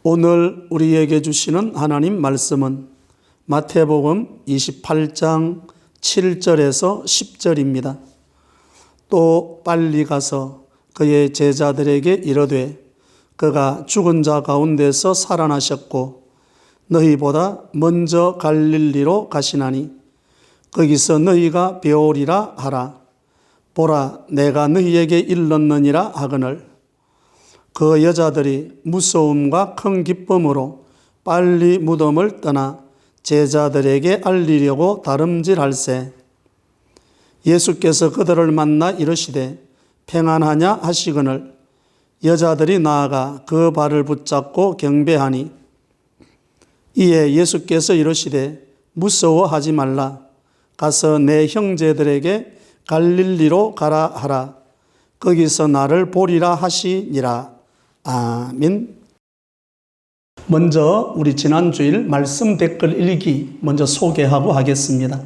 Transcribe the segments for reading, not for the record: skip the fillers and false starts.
오늘 우리에게 주시는 하나님 말씀은 마태복음 28장 7절에서 10절입니다. 또 빨리 가서 그의 제자들에게 이르되 그가 죽은 자 가운데서 살아나셨고 너희보다 먼저 갈릴리로 가시나니 거기서 너희가 배우리라 하라. 보라, 내가 너희에게 일렀느니라 하거늘 그 여자들이 무서움과 큰 기쁨으로 빨리 무덤을 떠나 제자들에게 알리려고 다름질할세. 예수께서 그들을 만나 이르시되 평안하냐 하시거늘 여자들이 나아가 그 발을 붙잡고 경배하니 이에 예수께서 이르시되 무서워하지 말라. 가서 내 형제들에게 갈릴리로 가라 하라. 거기서 나를 보리라 하시니라. 아멘. 먼저 우리 지난주일 말씀 댓글 읽기 먼저 소개하고 하겠습니다.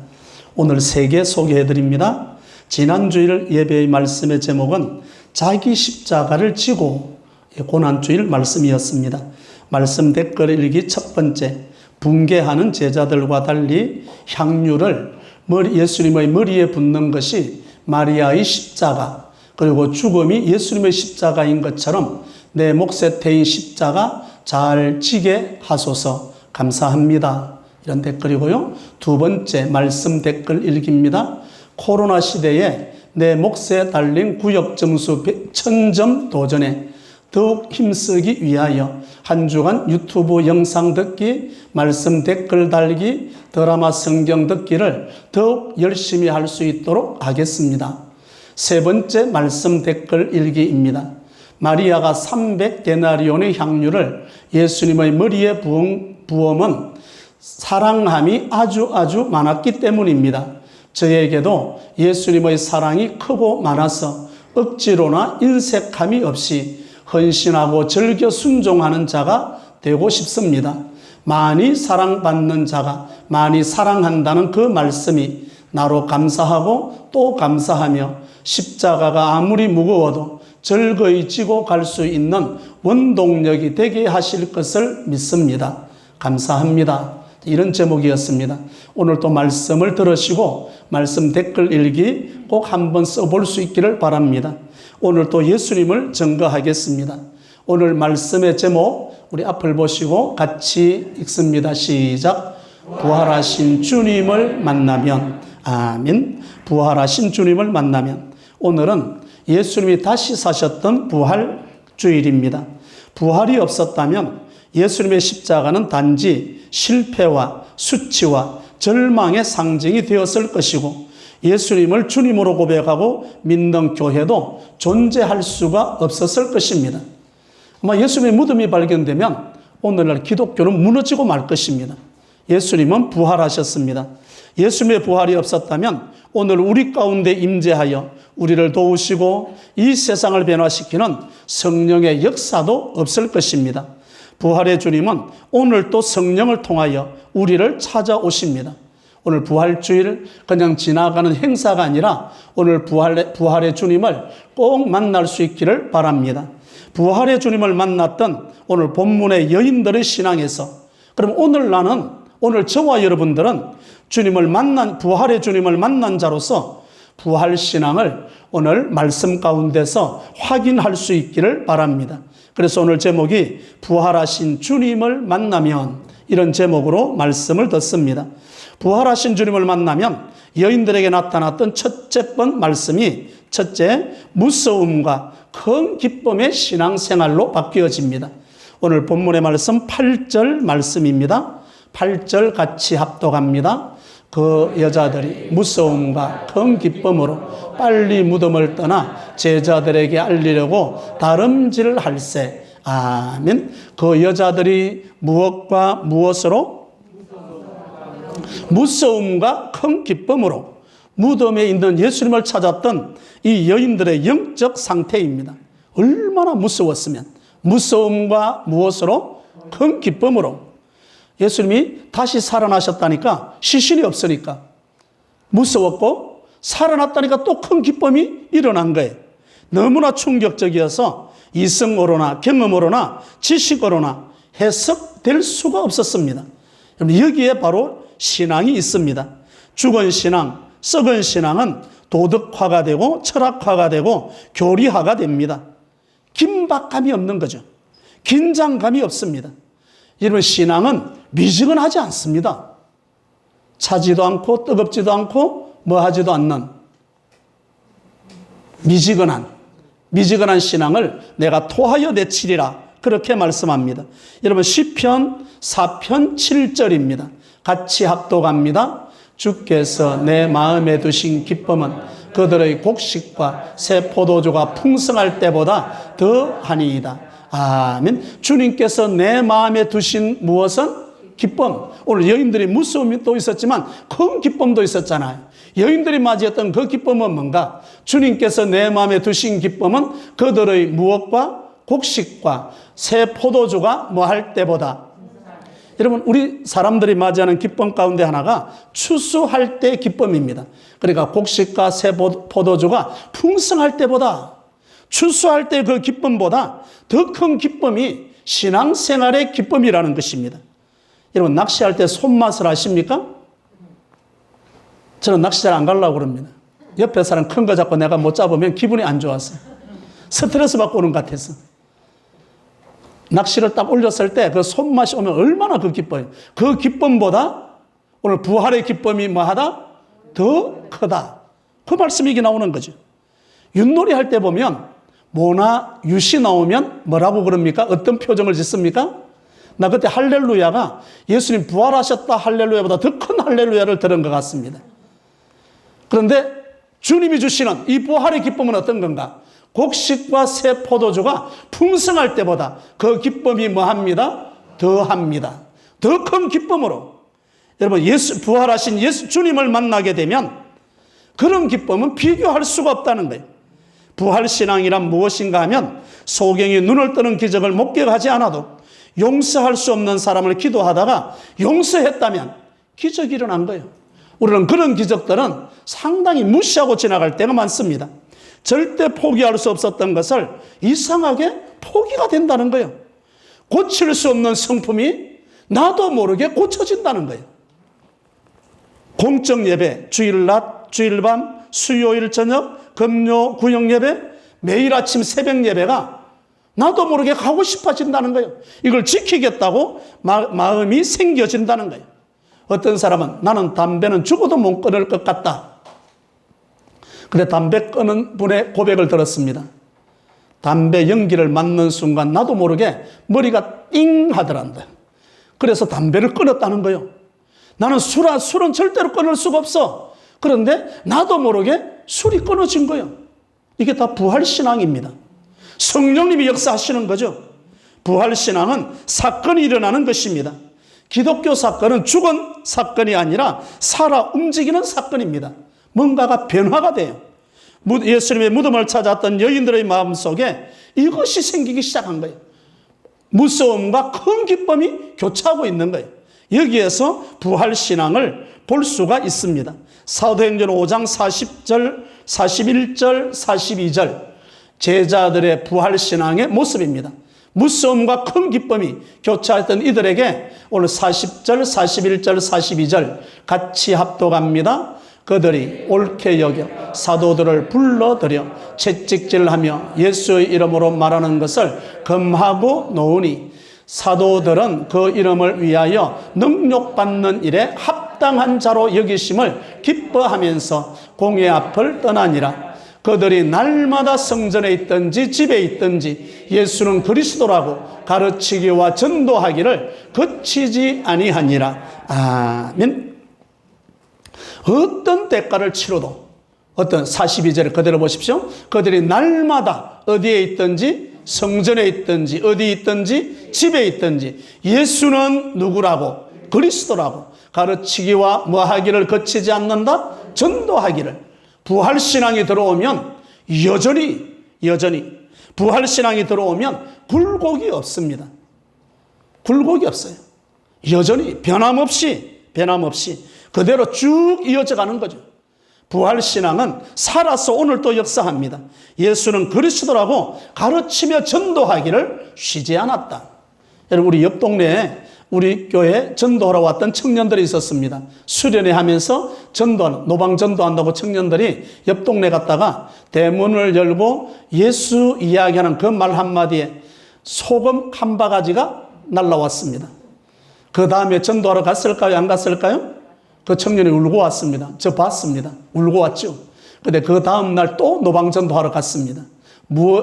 오늘 3개 소개해드립니다. 지난주일 예배의 말씀의 제목은 자기 십자가를 지고 고난주일 말씀이었습니다. 말씀 댓글 읽기 첫 번째, 붕괴하는 제자들과 달리 향유를 예수님의 머리에 붓는 것이 마리아의 십자가, 그리고 죽음이 예수님의 십자가인 것처럼 내 몫에 태인 십자가 잘 지게 하소서. 감사합니다. 이런 댓글이고요. 두 번째 말씀 댓글 읽기입니다. 코로나 시대에 내 몫에 달린 구역점수 1000점 도전에 더욱 힘쓰기 위하여 한 주간 유튜브 영상 듣기, 말씀 댓글 달기, 드라마 성경 듣기를 더욱 열심히 할 수 있도록 하겠습니다. 세 번째 말씀 댓글 읽기입니다. 마리아가 300데나리온의 향유를 예수님의 머리에 부음은 사랑함이 아주 많았기 때문입니다. 저에게도 예수님의 사랑이 크고 많아서 억지로나 인색함이 없이 헌신하고 즐겨 순종하는 자가 되고 싶습니다. 많이 사랑받는 자가 많이 사랑한다는 그 말씀이 나로 감사하고 또 감사하며 십자가가 아무리 무거워도 즐거이 지고 갈 수 있는 원동력이 되게 하실 것을 믿습니다. 감사합니다. 이런 제목이었습니다. 오늘 또 말씀을 들으시고 말씀 댓글 읽기 꼭 한번 써볼 수 있기를 바랍니다. 오늘 또 예수님을 증거하겠습니다. 오늘 말씀의 제목 우리 앞을 보시고 같이 읽습니다. 시작. 부활하신 주님을 만나면. 아멘. 부활하신 주님을 만나면. 오늘은 예수님이 다시 사셨던 부활주일입니다. 부활이 없었다면 예수님의 십자가는 단지 실패와 수치와 절망의 상징이 되었을 것이고 예수님을 주님으로 고백하고 믿는 교회도 존재할 수가 없었을 것입니다. 아마 예수님의 무덤이 발견되면 오늘날 기독교는 무너지고 말 것입니다. 예수님은 부활하셨습니다. 예수님의 부활이 없었다면 오늘 우리 가운데 임재하여 우리를 도우시고 이 세상을 변화시키는 성령의 역사도 없을 것입니다. 부활의 주님은 오늘 또 성령을 통하여 우리를 찾아오십니다. 오늘 부활주일 그냥 지나가는 행사가 아니라 오늘 부활의 주님을 꼭 만날 수 있기를 바랍니다. 부활의 주님을 만났던 오늘 본문의 여인들의 신앙에서 그럼 오늘 저와 여러분들은 부활의 주님을 만난 자로서 부활신앙을 오늘 말씀 가운데서 확인할 수 있기를 바랍니다. 그래서 오늘 제목이 부활하신 주님을 만나면 이런 제목으로 말씀을 듣습니다. 부활하신 주님을 만나면 여인들에게 나타났던 첫째 번 말씀이 첫째, 무서움과 큰 기쁨의 신앙생활로 바뀌어집니다. 오늘 본문의 말씀 8절 말씀입니다. 8절 같이 합독합니다. 그 여자들이 무서움과 큰 기쁨으로 빨리 무덤을 떠나 제자들에게 알리려고 다름질할세. 아멘. 그 여자들이 무엇과 무엇으로? 무서움과 큰 기쁨으로 무덤에 있는 예수님을 찾았던 이 여인들의 영적 상태입니다. 얼마나 무서웠으면 무서움과 무엇으로? 큰 기쁨으로. 예수님이 다시 살아나셨다니까 시신이 없으니까 무서웠고 살아났다니까 또 큰 기쁨이 일어난 거예요. 너무나 충격적이어서 이성으로나 경험으로나 지식으로나 해석될 수가 없었습니다. 여기에 바로 신앙이 있습니다. 죽은 신앙, 썩은 신앙은 도덕화가 되고 철학화가 되고 교리화가 됩니다. 긴박감이 없는 거죠. 긴장감이 없습니다. 여러분, 신앙은 미지근하지 않습니다. 차지도 않고 뜨겁지도 않고 뭐하지도 않는 미지근한 신앙을 내가 토하여 내치리라, 그렇게 말씀합니다. 여러분, 시편 4편 7절입니다. 같이 합독합니다. 주께서 내 마음에 두신 기쁨은 그들의 곡식과 새 포도주가 풍성할 때보다 더하니이다. 아멘. 주님께서 내 마음에 두신 무엇은? 기쁨. 오늘 여인들이 무서움이 또 있었지만 큰 기쁨도 있었잖아요. 여인들이 맞이했던 그 기쁨은 뭔가? 주님께서 내 마음에 두신 기쁨은 그들의 무엇과? 곡식과 새 포도주가 뭐 할 때보다. 여러분, 우리 사람들이 맞이하는 기쁨 가운데 하나가 추수할 때 기쁨입니다. 그러니까 곡식과 새 포도주가 풍성할 때보다, 추수할 때 그 기쁨보다 더 큰 기쁨이 신앙생활의 기쁨이라는 것입니다. 여러분, 낚시할 때 손맛을 아십니까? 저는 낚시 잘 안 가려고 그럽니다. 옆에 사람 큰 거 잡고 내가 못 잡으면 기분이 안 좋아서, 스트레스 받고 오는 것 같아서. 낚시를 딱 올렸을 때 그 손맛이 오면 얼마나 그 기뻐요. 그 기쁨보다 오늘 부활의 기쁨이 뭐하다? 더 크다. 그 말씀이 이게 나오는 거죠. 윷놀이 할 때 보면 모나 윷이 나오면 뭐라고 그럽니까? 어떤 표정을 짓습니까? 나 그때 할렐루야가 예수님 부활하셨다 할렐루야보다 더 큰 할렐루야를 들은 것 같습니다. 그런데 주님이 주시는 이 부활의 기쁨은 어떤 건가? 곡식과 새 포도주가 풍성할 때보다 그 기쁨이 뭐합니다? 더합니다. 더 큰 기쁨으로. 여러분, 부활하신 예수 주님을 만나게 되면 그런 기쁨은 비교할 수가 없다는 거예요. 부활신앙이란 무엇인가 하면 소경이 눈을 뜨는 기적을 목격하지 않아도 용서할 수 없는 사람을 기도하다가 용서했다면 기적이 일어난 거예요. 우리는 그런 기적들은 상당히 무시하고 지나갈 때가 많습니다. 절대 포기할 수 없었던 것을 이상하게 포기가 된다는 거예요. 고칠 수 없는 성품이 나도 모르게 고쳐진다는 거예요. 공적 예배, 주일 낮, 주일 밤, 수요일 저녁, 금요 구역 예배, 매일 아침 새벽 예배가 나도 모르게 가고 싶어진다는 거예요. 이걸 지키겠다고 마음이 생겨진다는 거예요. 어떤 사람은 나는 담배는 죽어도 못 끊을 것 같다. 근데 담배 끊은 분의 고백을 들었습니다. 담배 연기를 맡는 순간 나도 모르게 머리가 띵 하더란다. 그래서 담배를 끊었다는 거예요. 나는 술은 절대로 끊을 수가 없어. 그런데 나도 모르게 술이 끊어진 거예요. 이게 다 부활신앙입니다. 성령님이 역사하시는 거죠. 부활신앙은 사건이 일어나는 것입니다. 기독교 사건은 죽은 사건이 아니라 살아 움직이는 사건입니다. 뭔가가 변화가 돼요. 예수님의 무덤을 찾았던 여인들의 마음속에 이것이 생기기 시작한 거예요. 무서움과 큰 기쁨이 교차하고 있는 거예요. 여기에서 부활신앙을 볼 수가 있습니다. 사도행전 5장 40절, 41절, 42절 제자들의 부활신앙의 모습입니다. 무서움과 큰 기쁨이 교차했던 이들에게 오늘 40절, 41절, 42절 같이 합독합니다. 그들이 옳게 여겨 사도들을 불러들여 채찍질하며 예수의 이름으로 말하는 것을 금하고 놓으니 사도들은 그 이름을 위하여 능욕받는 일에 합당한 자로 여기심을 기뻐하면서 공회 앞을 떠나니라. 그들이 날마다 성전에 있든지 집에 있든지 예수는 그리스도라고 가르치기와 전도하기를 그치지 아니하니라. 아멘. 어떤 대가를 치러도 어떤 42절을 그대로 보십시오. 그들이 날마다 어디에 있든지 성전에 있든지 어디 있든지 집에 있든지 예수는 누구라고 그리스도라고 가르치기와 뭐하기를 거치지 않는다? 전도하기를. 부활신앙이 들어오면 여전히 부활신앙이 들어오면 굴곡이 없습니다. 굴곡이 없어요. 여전히 변함없이 그대로 쭉 이어져 가는 거죠. 부활신앙은 살아서 오늘 또 역사합니다. 예수는 그리스도라고 가르치며 전도하기를 쉬지 않았다. 여러분, 우리 옆 동네에 우리 교회 전도하러 왔던 청년들이 있었습니다. 수련회 하면서 노방 전도한다고 청년들이 옆 동네 갔다가 대문을 열고 예수 이야기하는 그 말 한마디에 소금 한 바가지가 날라왔습니다. 그 다음에 전도하러 갔을까요? 안 갔을까요? 그 청년이 울고 왔습니다. 저 봤습니다. 울고 왔죠. 근데 그 다음날 또 노방 전도하러 갔습니다.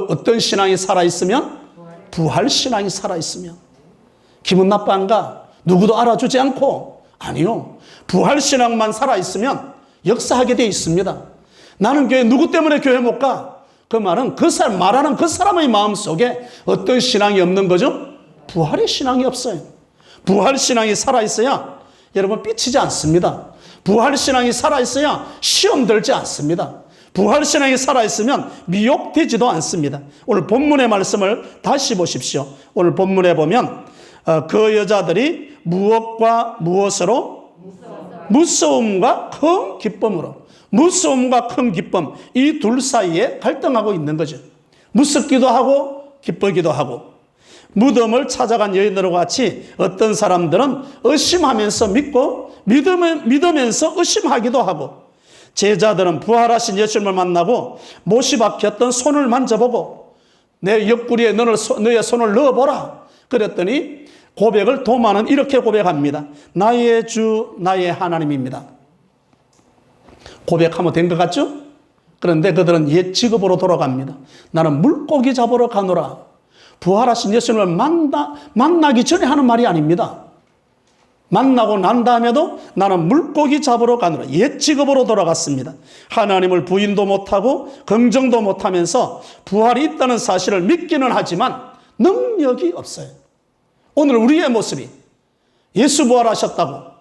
어떤 신앙이 살아있으면? 부활신앙이 살아있으면. 기분 나빠한가? 누구도 알아주지 않고? 아니요. 부활신앙만 살아있으면 역사하게 돼 있습니다. 나는 교회 누구 때문에 교회 못 가? 그 말은 말하는 그 사람의 마음속에 어떤 신앙이 없는 거죠? 부활의 신앙이 없어요. 부활신앙이 살아있어야 여러분 삐치지 않습니다. 부활신앙이 살아있어야 시험 들지 않습니다. 부활신앙이 살아있으면 미혹되지도 않습니다. 오늘 본문의 말씀을 다시 보십시오. 오늘 본문에 보면 그 여자들이 무엇과 무엇으로? 무서움과 큰 기쁨으로. 무서움과 큰 기쁨, 이 둘 사이에 갈등하고 있는 거죠. 무섭기도 하고 기쁘기도 하고. 무덤을 찾아간 여인들과 같이 어떤 사람들은 의심하면서 믿고 믿으면서 의심하기도 하고, 제자들은 부활하신 예수님을 만나고 못이 박혔던 손을 만져보고 내 옆구리에 너의 손을 넣어보라 그랬더니 고백을 도마는 이렇게 고백합니다. 나의 주 나의 하나님입니다. 고백하면 된 것 같죠? 그런데 그들은 옛 직업으로 돌아갑니다. 나는 물고기 잡으러 가노라. 부활하신 예수님을 만나기 전에 하는 말이 아닙니다. 만나고 난 다음에도 나는 물고기 잡으러 가노라. 옛 직업으로 돌아갔습니다. 하나님을 부인도 못하고 긍정도 못하면서 부활이 있다는 사실을 믿기는 하지만 능력이 없어요. 오늘 우리의 모습이 예수 부활하셨다고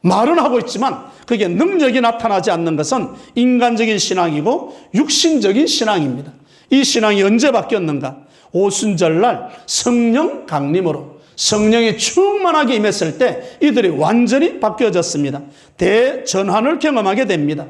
말은 하고 있지만 그게 능력이 나타나지 않는 것은 인간적인 신앙이고 육신적인 신앙입니다. 이 신앙이 언제 바뀌었는가? 오순절날 성령 강림으로 성령이 충만하게 임했을 때 이들이 완전히 바뀌어졌습니다. 대전환을 경험하게 됩니다.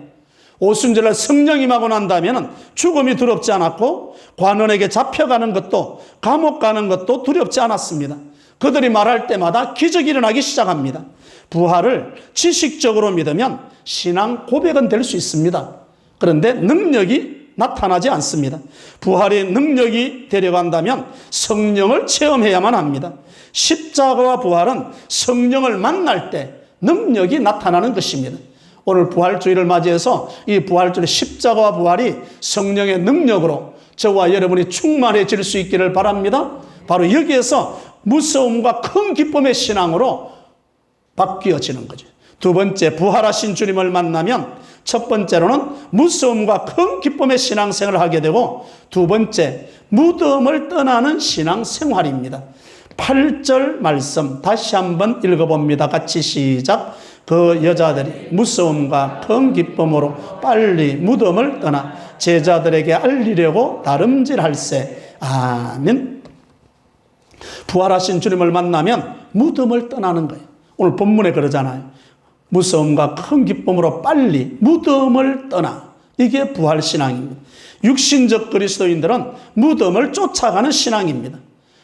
오순절날 성령 임하고 난 다음에는 죽음이 두렵지 않았고 관원에게 잡혀가는 것도 감옥 가는 것도 두렵지 않았습니다. 그들이 말할 때마다 기적이 일어나기 시작합니다. 부활을 지식적으로 믿으면 신앙 고백은 될 수 있습니다. 그런데 능력이 나타나지 않습니다. 부활의 능력이 되려간다면 성령을 체험해야만 합니다. 십자가와 부활은 성령을 만날 때 능력이 나타나는 것입니다. 오늘 부활주의를 맞이해서 이 부활주의 십자가와 부활이 성령의 능력으로 저와 여러분이 충만해질 수 있기를 바랍니다. 바로 여기에서 무서움과 큰 기쁨의 신앙으로 바뀌어지는 거죠. 두 번째, 부활하신 주님을 만나면 첫 번째로는 무서움과 큰 기쁨의 신앙생활을 하게 되고, 두 번째, 무덤을 떠나는 신앙생활입니다. 8절 말씀 다시 한번 읽어봅니다. 같이 시작. 그 여자들이 무서움과 큰 기쁨으로 빨리 무덤을 떠나 제자들에게 알리려고 다름질할세. 아멘. 부활하신 주님을 만나면 무덤을 떠나는 거예요. 오늘 본문에 그러잖아요. 무서움과 큰 기쁨으로 빨리 무덤을 떠나. 이게 부활신앙입니다. 육신적 그리스도인들은 무덤을 쫓아가는 신앙입니다.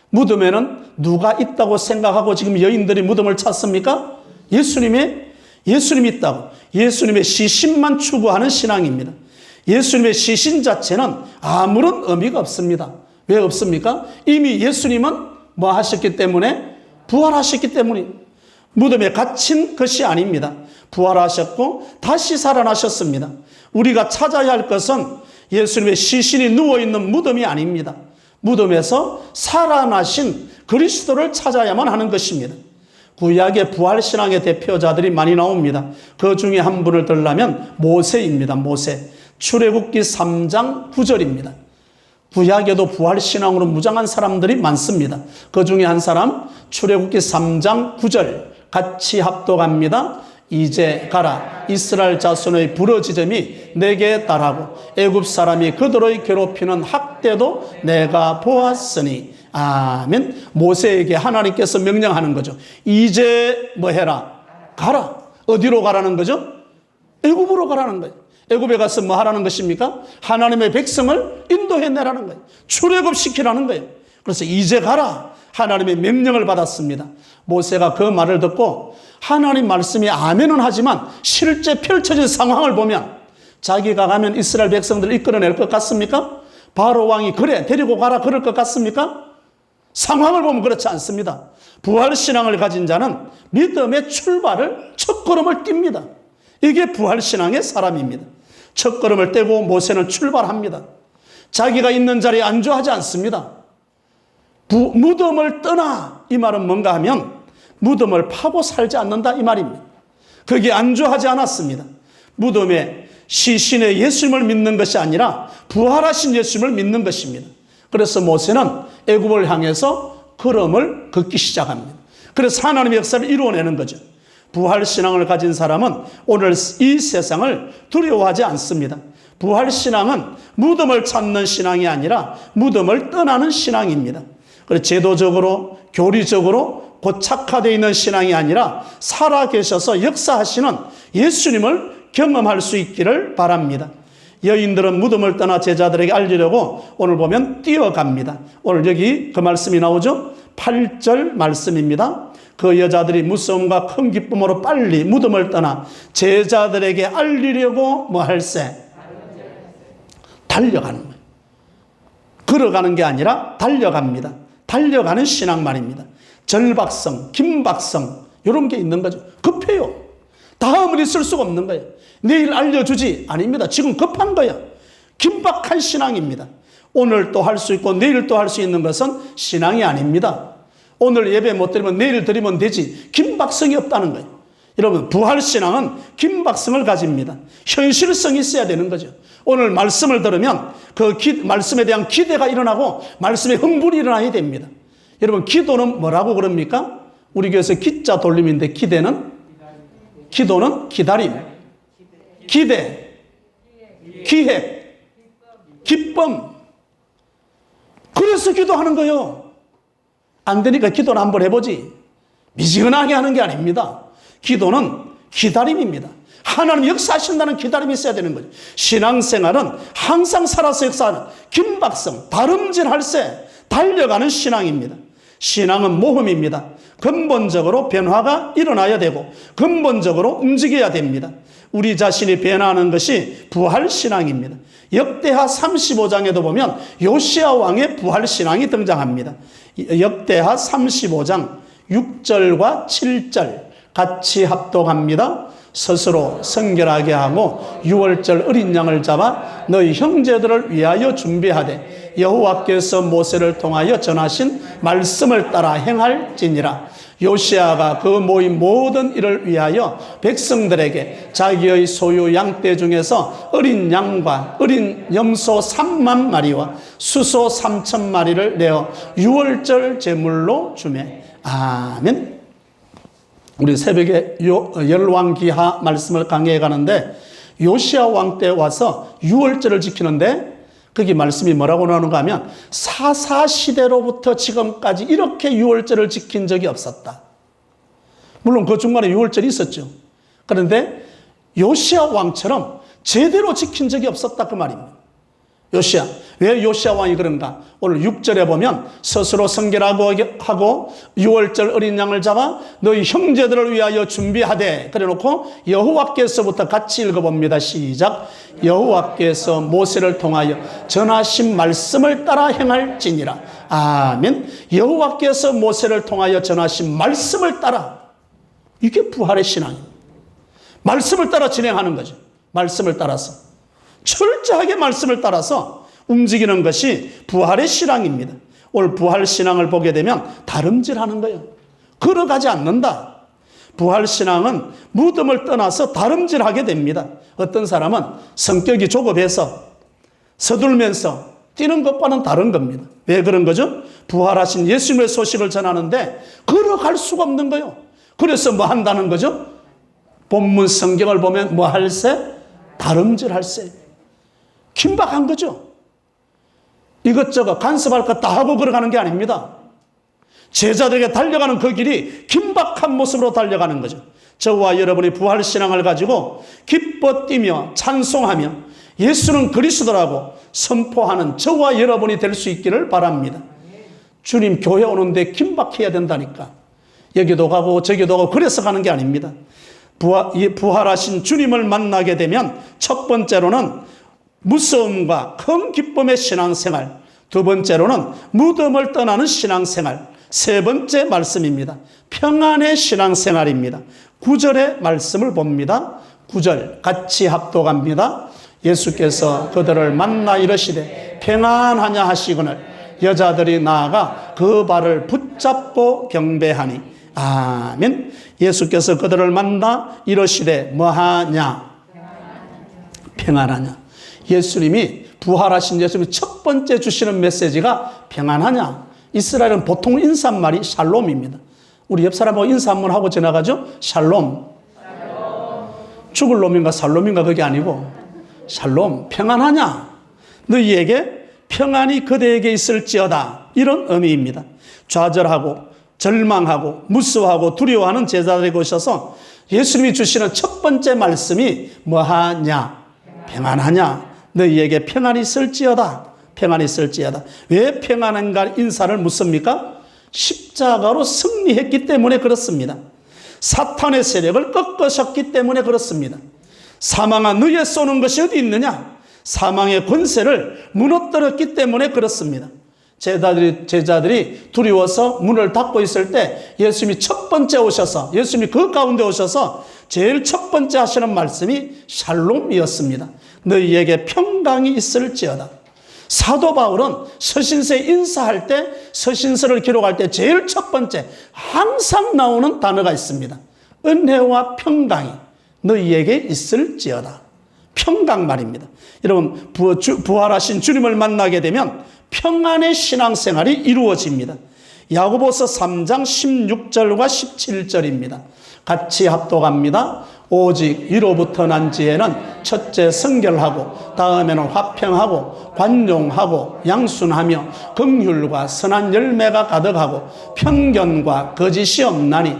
무덤에는 누가 있다고 생각하고 지금 여인들이 무덤을 찾습니까? 예수님이 있다고. 예수님의 시신만 추구하는 신앙입니다. 예수님의 시신 자체는 아무런 의미가 없습니다. 왜 없습니까? 이미 예수님은 뭐 하셨기 때문에? 부활하셨기 때문에. 무덤에 갇힌 것이 아닙니다. 부활하셨고 다시 살아나셨습니다. 우리가 찾아야 할 것은 예수님의 시신이 누워있는 무덤이 아닙니다. 무덤에서 살아나신 그리스도를 찾아야만 하는 것입니다. 구약의 부활신앙의 대표자들이 많이 나옵니다. 그 중에 한 분을 들라면 모세입니다. 모세. 출애굽기 3장 9절입니다. 구약에도 부활신앙으로 무장한 사람들이 많습니다. 그 중에 한 사람, 출애굽기 3장 9절 같이 합독합니다. 이제 가라. 이스라엘 자손의 부르짖음이 내게 달하고 애굽 사람이 그들의 괴롭히는 학대도 내가 보았으니. 아멘. 모세에게 하나님께서 명령하는 거죠. 이제 뭐 해라? 가라. 어디로 가라는 거죠? 애굽으로 가라는 거예요. 애굽에 가서 뭐 하라는 것입니까? 하나님의 백성을 인도해내라는 거예요. 출애굽시키라는 거예요. 그래서 이제 가라 하나님의 명령을 받았습니다. 모세가 그 말을 듣고 하나님 말씀이 아멘은 하지만 실제 펼쳐진 상황을 보면 자기가 가면 이스라엘 백성들을 이끌어낼 것 같습니까? 바로 왕이 그래 데리고 가라 그럴 것 같습니까? 상황을 보면 그렇지 않습니다. 부활신앙을 가진 자는 믿음의 출발을 첫걸음을 띱니다. 이게 부활신앙의 사람입니다. 첫걸음을 떼고 모세는 출발합니다. 자기가 있는 자리에 안주하지 않습니다. 무덤을 떠나 이 말은 뭔가 하면 무덤을 파고 살지 않는다 이 말입니다. 거기에 안주하지 않았습니다. 무덤에 시신의 예수님을 믿는 것이 아니라 부활하신 예수님을 믿는 것입니다. 그래서 모세는 애굽을 향해서 걸음을 걷기 시작합니다. 그래서 하나님의 역사를 이루어내는 거죠. 부활신앙을 가진 사람은 오늘 이 세상을 두려워하지 않습니다. 부활신앙은 무덤을 찾는 신앙이 아니라 무덤을 떠나는 신앙입니다. 그래서 제도적으로 교리적으로 고착화되어 있는 신앙이 아니라 살아계셔서 역사하시는 예수님을 경험할 수 있기를 바랍니다. 여인들은 무덤을 떠나 제자들에게 알리려고 오늘 보면 뛰어갑니다. 오늘 여기 그 말씀이 나오죠. 8절 말씀입니다. 그 여자들이 무서움과 큰 기쁨으로 빨리 무덤을 떠나 제자들에게 알리려고 뭐 할세? 달려가는 거예요. 걸어가는 게 아니라 달려갑니다. 달려가는 신앙 말입니다. 절박성, 긴박성 이런 게 있는 거죠. 급해요. 다음을 있을 수가 없는 거예요. 내일 알려주지 아닙니다. 지금 급한 거야. 긴박한 신앙입니다. 오늘 또 할 수 있고 내일 또 할 수 있는 것은 신앙이 아닙니다. 오늘 예배 못 드리면 내일 드리면 되지. 긴박성이 없다는 거예요. 여러분 부활신앙은 긴박성을 가집니다. 현실성이 있어야 되는 거죠. 오늘 말씀을 들으면 그 말씀에 대한 기대가 일어나고 말씀에 흥분이 일어나야 됩니다. 여러분 기도는 뭐라고 그럽니까? 우리 교회에서 기자 돌림인데 기도는 기다림, 기대, 기획, 기쁨. 그래서 기도하는 거예요. 안 되니까 기도는 한번 해보지. 미지근하게 하는 게 아닙니다. 기도는 기다림입니다. 하나님 역사하신다는 기다림이 있어야 되는 거죠. 신앙생활은 항상 살아서 역사하는 긴박성, 다름질할새 달려가는 신앙입니다. 신앙은 모험입니다. 근본적으로 변화가 일어나야 되고 근본적으로 움직여야 됩니다. 우리 자신이 변화하는 것이 부활신앙입니다. 역대하 35장에도 보면 요시야 왕의 부활신앙이 등장합니다. 역대하 35장 6절과 7절 같이 합독합니다. 스스로 성결하게 하고 유월절 어린 양을 잡아 너희 형제들을 위하여 준비하되 여호와께서 모세를 통하여 전하신 말씀을 따라 행할지니라. 요시야가 그 모인 모든 일을 위하여 백성들에게 자기의 소유 양떼 중에서 어린 양과 어린 염소 3만 마리와 수소 3천 마리를 내어 유월절 제물로 주매. 아멘. 우리 새벽에 열왕기하 말씀을 강해해 가는데 요시야 왕 때 와서 유월절을 지키는데 거기 말씀이 뭐라고 나오는가 하면 사사시대로부터 지금까지 이렇게 유월절을 지킨 적이 없었다. 물론 그 중간에 유월절이 있었죠. 그런데 요시야 왕처럼 제대로 지킨 적이 없었다 그 말입니다. 요시야. 왜 요시야 왕이 그런가? 오늘 6절에 보면 스스로 성결하고 유월절 어린 양을 잡아 너희 형제들을 위하여 준비하되 그래놓고 여호와께서부터 같이 읽어봅니다. 시작. 여호와께서 모세를 통하여 전하신 말씀을 따라 행할지니라. 아멘. 여호와께서 모세를 통하여 전하신 말씀을 따라. 이게 부활의 신앙입니다. 말씀을 따라 진행하는 거죠. 말씀을 따라서. 철저하게 말씀을 따라서 움직이는 것이 부활의 신앙입니다. 오늘 부활 신앙을 보게 되면 다름질하는 거예요. 걸어가지 않는다. 부활 신앙은 무덤을 떠나서 다름질하게 됩니다. 어떤 사람은 성격이 조급해서 서둘면서 뛰는 것과는 다른 겁니다. 왜 그런 거죠? 부활하신 예수님의 소식을 전하는데 걸어갈 수가 없는 거예요. 그래서 뭐 한다는 거죠? 본문 성경을 보면 뭐 할세? 다름질할세. 긴박한 거죠. 이것저것 간섭할 것 다 하고 걸어가는 게 아닙니다. 제자들에게 달려가는 그 길이 긴박한 모습으로 달려가는 거죠. 저와 여러분이 부활신앙을 가지고 기뻐 뛰며 찬송하며 예수는 그리스도라고 선포하는 저와 여러분이 될 수 있기를 바랍니다. 주님 교회 오는데 긴박해야 된다니까. 여기도 가고 저기도 가고 그래서 가는 게 아닙니다. 부활하신 주님을 만나게 되면 첫 번째로는 무서움과 큰 기쁨의 신앙생활, 두 번째로는 무덤을 떠나는 신앙생활, 세 번째 말씀입니다. 평안의 신앙생활입니다. 9절의 말씀을 봅니다. 9절 같이 합독합니다. 예수께서 그들을 만나 이르시되 평안하냐 하시거늘 여자들이 나아가 그 발을 붙잡고 경배하니. 아멘. 예수께서 그들을 만나 이르시되 뭐하냐? 평안하냐. 예수님이 부활하신 예수님이 첫 번째 주시는 메시지가 평안하냐. 이스라엘은 보통 인사말이 샬롬입니다. 우리 옆 사람하고 인사 한번 하고 지나가죠? 샬롬. 죽을 놈인가 살롬인가 그게 아니고 샬롬. 평안하냐. 너희에게 평안이 그대에게 있을지어다. 이런 의미입니다. 좌절하고 절망하고 무서워하고 두려워하는 제자들에게 오셔서 예수님이 주시는 첫 번째 말씀이 뭐하냐? 평안하냐? 너희에게 평안이 있을지어다. 평안이 있을지어다. 왜 평안한가 인사를 묻습니까? 십자가로 승리했기 때문에 그렇습니다. 사탄의 세력을 꺾으셨기 때문에 그렇습니다. 사망아 너희에 쏘는 것이 어디 있느냐? 사망의 권세를 무너뜨렸기 때문에 그렇습니다. 제자들이 두려워서 문을 닫고 있을 때 예수님이 첫 번째 오셔서, 예수님이 그 가운데 오셔서 제일 첫 번째 하시는 말씀이 샬롬이었습니다. 너희에게 평강이 있을지어다. 사도 바울은 서신서에 인사할 때, 서신서를 기록할 때 제일 첫 번째 항상 나오는 단어가 있습니다. 은혜와 평강이 너희에게 있을지어다. 평강 말입니다. 여러분, 부활하신 주님을 만나게 되면 평안의 신앙생활이 이루어집니다. 야고보서 3장 16절과 17절입니다. 같이 합독합니다. 오직 위로부터 난 지혜는 첫째 성결하고 다음에는 화평하고 관용하고 양순하며 긍휼과 선한 열매가 가득하고 편견과 거짓이 없나니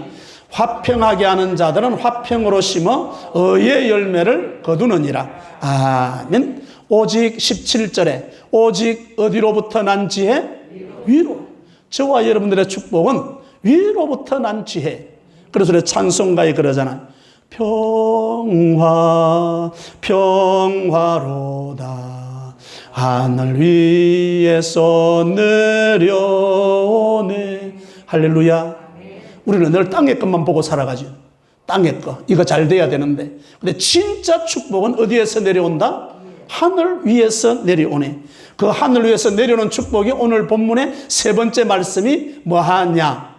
화평하게 하는 자들은 화평으로 심어 의의 열매를 거두느니라. 아멘. 오직 17절에 오직 어디로부터 난 지혜? 위로. 저와 여러분들의 축복은 위로부터 난 지혜. 그래서 우리 찬송가에 그러잖아요. 평화 평화로다 하늘 위에서 내려오네. 할렐루야. 우리는 늘 땅의 것만 보고 살아가죠. 땅의 것 이거 잘 돼야 되는데, 근데 진짜 축복은 어디에서 내려온다? 하늘 위에서 내려오네. 그 하늘 위에서 내려오는 축복이 오늘 본문의 세 번째 말씀이 뭐하냐?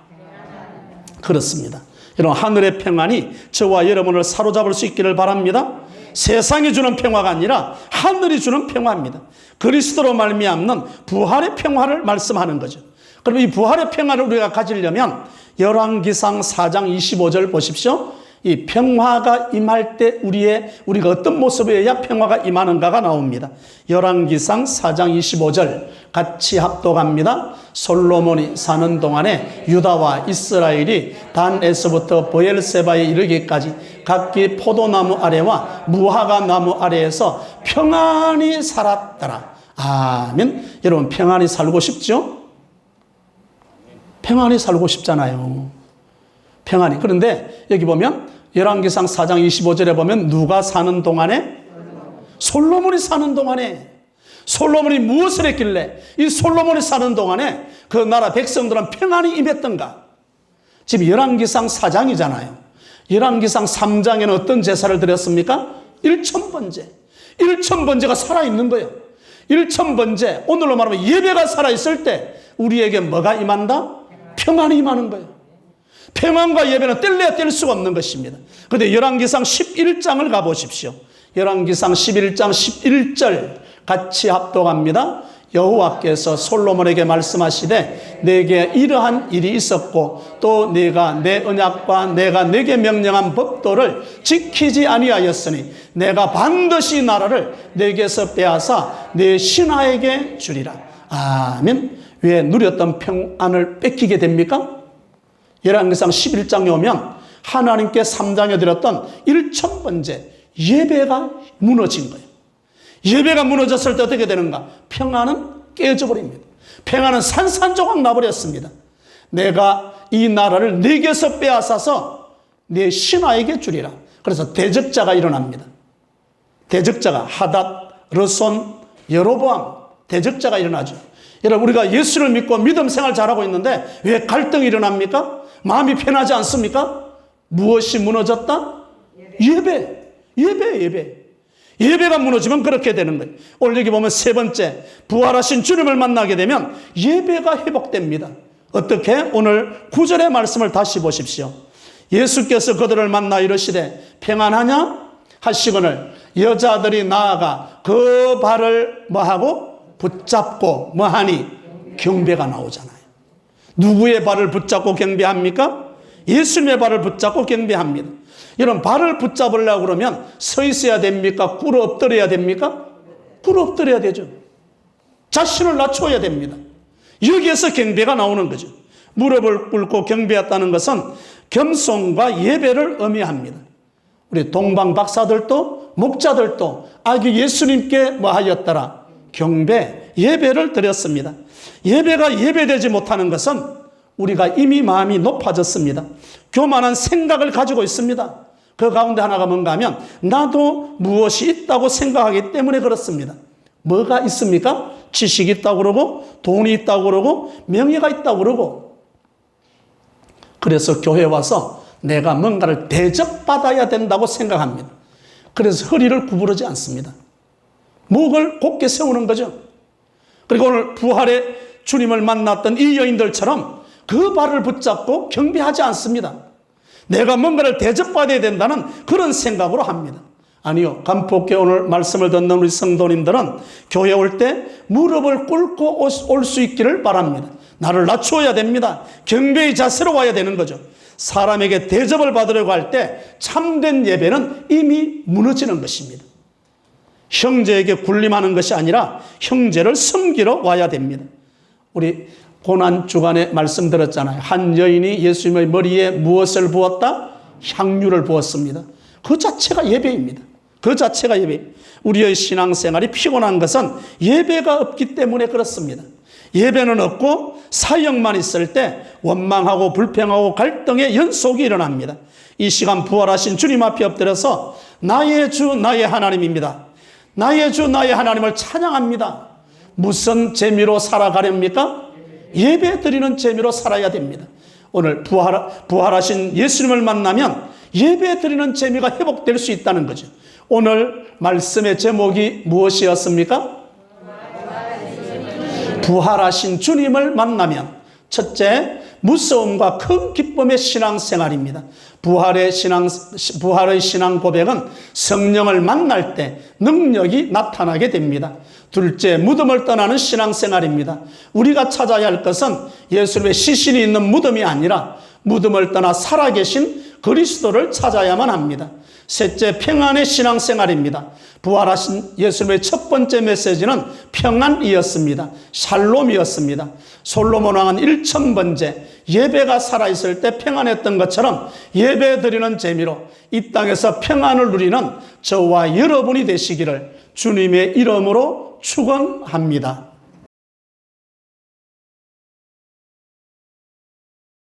그렇습니다. 여러분, 하늘의 평안이 저와 여러분을 사로잡을 수 있기를 바랍니다. 세상이 주는 평화가 아니라 하늘이 주는 평화입니다. 그리스도로 말미암는 부활의 평화를 말씀하는 거죠. 그럼 이 부활의 평화를 우리가 가지려면 열왕기상 4장 25절 보십시오. 이 평화가 임할 때 우리가 어떤 모습이어야 평화가 임하는가가 나옵니다. 열왕기상 4장 25절 같이 합독합니다. 솔로몬이 사는 동안에 유다와 이스라엘이 단에서부터 브엘세바에 이르기까지 각기 포도나무 아래와 무화과 나무 아래에서 평안히 살았더라. 아멘. 여러분, 평안히 살고 싶죠? 평안히 살고 싶잖아요. 평안히. 그런데 여기 보면 열왕기상 4장 25절에 보면 누가 사는 동안에? 솔로몬이 사는 동안에. 솔로몬이 무엇을 했길래 이 솔로몬이 사는 동안에 그 나라 백성들은 평안이 임했던가? 지금 열왕기상 4장이잖아요. 열왕기상 3장에는 어떤 제사를 드렸습니까? 일천번제. 일천번제가 살아있는 거예요. 일천번제, 오늘로 말하면 예배가 살아있을 때 우리에게 뭐가 임한다? 평안이 임하는 거예요. 평안과 예배는 뗄래야 뗄 수가 없는 것입니다. 그런데 열왕기상 11장을 가보십시오. 열왕기상 11장 11절 같이 합독합니다. 여호와께서 솔로몬에게 말씀하시되 내게 이러한 일이 있었고 또 네가 내 언약과 내가 내게 명령한 법도를 지키지 아니하였으니 내가 반드시 나라를 내게서 빼앗아 내 신하에게 주리라. 아멘. 왜 누렸던 평안을 뺏기게 됩니까? 열왕기상 11장에 오면 하나님께 3장에 드렸던 일천번제 예배가 무너진 거예요. 예배가 무너졌을 때 어떻게 되는가? 평안은 깨져버립니다. 평안은 산산조각 나버렸습니다. 내가 이 나라를 네게서 빼앗아서 네 신하에게 주리라. 그래서 대적자가 일어납니다. 대적자가 하닷, 르손, 여로보암 대적자가 일어나죠. 여러분, 우리가 예수를 믿고 믿음 생활 잘하고 있는데 왜 갈등이 일어납니까? 마음이 편하지 않습니까? 무엇이 무너졌다? 예배. 예배가 무너지면 그렇게 되는 거예요. 오늘 여기 보면 세 번째, 부활하신 주님을 만나게 되면 예배가 회복됩니다. 어떻게? 오늘 9절의 말씀을 다시 보십시오. 예수께서 그들을 만나 이르시되 평안하냐 하시거늘 여자들이 나아가 그 발을 뭐하고? 붙잡고 뭐하니? 경배가 나오잖아요. 누구의 발을 붙잡고 경배합니까? 예수님의 발을 붙잡고 경배합니다. 여러분, 발을 붙잡으려고 그러면 서 있어야 됩니까? 꿇어 엎드려야 됩니까? 꿇어 엎드려야 되죠. 자신을 낮춰야 됩니다. 여기에서 경배가 나오는 거죠. 무릎을 꿇고 경배했다는 것은 겸손과 예배를 의미합니다. 우리 동방 박사들도 목자들도 아기 예수님께 뭐 하였더라? 경배, 예배를 드렸습니다. 예배가 예배되지 못하는 것은 우리가 이미 마음이 높아졌습니다. 교만한 생각을 가지고 있습니다. 그 가운데 하나가 뭔가 하면 나도 무엇이 있다고 생각하기 때문에 그렇습니다. 뭐가 있습니까? 지식이 있다고 그러고 돈이 있다고 그러고 명예가 있다고 그러고. 그래서 교회에 와서 내가 뭔가를 대접받아야 된다고 생각합니다. 그래서 허리를 구부르지 않습니다. 목을 곧게 세우는 거죠. 그리고 오늘 부활의 주님을 만났던 이 여인들처럼 그 발을 붙잡고 경배하지 않습니다. 내가 뭔가를 대접받아야 된다는 그런 생각으로 합니다. 아니요. 간폭교 오늘 말씀을 듣는 우리 성도님들은 교회 올 때 무릎을 꿇고 올 수 있기를 바랍니다. 나를 낮추어야 됩니다. 경배의 자세로 와야 되는 거죠. 사람에게 대접을 받으려고 할 때 참된 예배는 이미 무너지는 것입니다. 형제에게 군림하는 것이 아니라 형제를 섬기러 와야 됩니다. 우리 고난주간에 말씀드렸잖아요. 한 여인이 예수님의 머리에 무엇을 부었다? 향유를 부었습니다. 그 자체가 예배입니다. 그 자체가 예배. 우리의 신앙생활이 피곤한 것은 예배가 없기 때문에 그렇습니다. 예배는 없고 사역만 있을 때 원망하고 불평하고 갈등의 연속이 일어납니다. 이 시간 부활하신 주님 앞에 엎드려서 나의 주 나의 하나님입니다. 나의 주 나의 하나님을 찬양합니다. 무슨 재미로 살아가렵니까? 예배 드리는 재미로 살아야 됩니다. 오늘 부활하신 예수님을 만나면 예배 드리는 재미가 회복될 수 있다는 거죠. 오늘 말씀의 제목이 무엇이었습니까? 부활하신 주님을 만나면 첫째, 무서움과 큰 기쁨의 신앙생활입니다. 부활의 신앙 고백은 성령을 만날 때 능력이 나타나게 됩니다. 둘째, 무덤을 떠나는 신앙생활입니다. 우리가 찾아야 할 것은 예수님의 시신이 있는 무덤이 아니라 무덤을 떠나 살아계신 그리스도를 찾아야만 합니다. 셋째, 평안의 신앙생활입니다. 부활하신 예수님의 첫 번째 메시지는 평안이었습니다. 샬롬이었습니다. 솔로몬 왕은 1000번째 예배가 살아있을 때 평안했던 것처럼 예배 드리는 재미로 이 땅에서 평안을 누리는 저와 여러분이 되시기를 주님의 이름으로 축원합니다.